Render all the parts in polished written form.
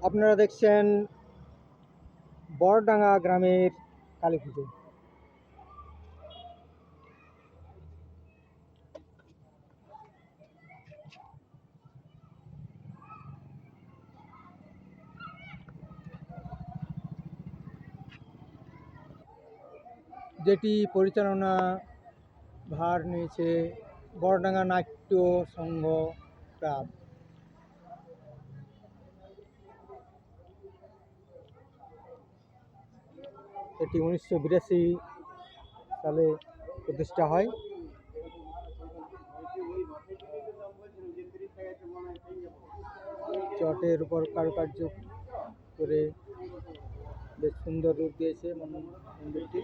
আপনারা দেখছেন বড়ডাঙ্গা গ্রামের কালী পুজো। যেটি পরিচালনা ভার নিয়েছে বড়ডাঙ্গা নাট্য সংঘ ক্লাব। এটি 1982 সালে প্রতিষ্ঠা হয়। চটের উপর কারুকার্য করে বেশ সুন্দর রূপ দিয়েছে মন্দিরটি।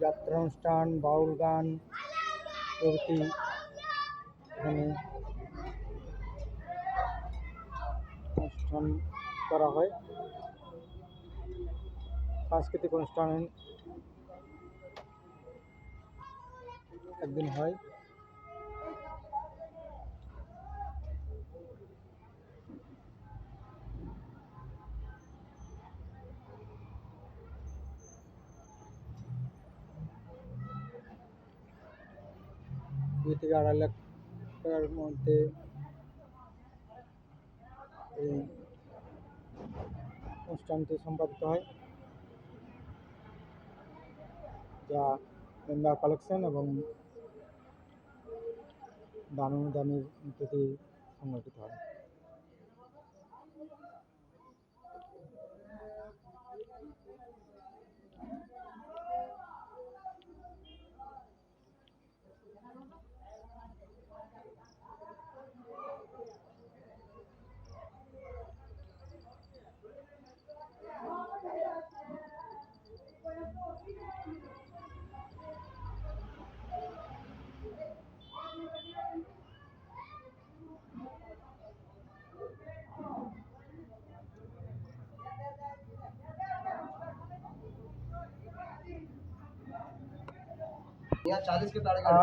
যাত্রা অনুষ্ঠান, বাউল গান প্রভৃতি এখানে অনুষ্ঠান করা হয়। সাংস্কৃতিক অনুষ্ঠান একদিন হয়। দুই থেকে আড়াই লাখ টাকার মধ্যে এই অনুষ্ঠানটি সম্পাদিত হয়, যা মেম্বার কালেকশন এবং দান অনুদানের ভিত্তিতে সংগঠিত হয়।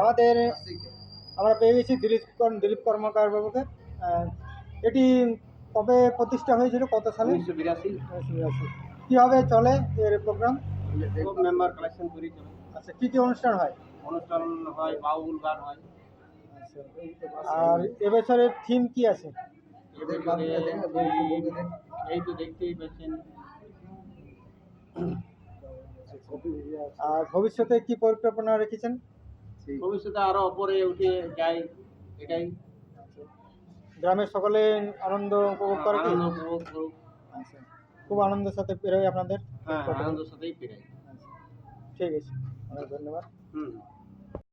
আমাদের আমরা পেয়ে গেছি দিলীপ কর্মকার বাবুকে। এটি কবে প্রতিষ্ঠা হয়েছিল, কত সালে? 1982। কীভাবে চলে এর প্রোগ্রাম? মেম্বার কালেকশন করি চলে। আচ্ছা, কী কী অনুষ্ঠান হয়? অনুষ্ঠান হয়, বাউল গান হয়। আচ্ছা, আর এবছরের থিম কি আছে? এই তো দেখতেই পাচ্ছেন। আর ভবিষ্যতে কি পরিকল্পনা রেখেছেন? ভবিষ্যতে আরো উপরে উঠে যাই, এটাই। গ্রামের সকলে আনন্দ উপভোগ করে কি? আনন্দ উপভোগ করুক। আচ্ছা, খুব আনন্দের সাথে পেরোয় আপনাদের? হ্যাঁ, আনন্দের সাথেই পেরাই। আচ্ছা, ঠিক আছে, অনেক ধন্যবাদ।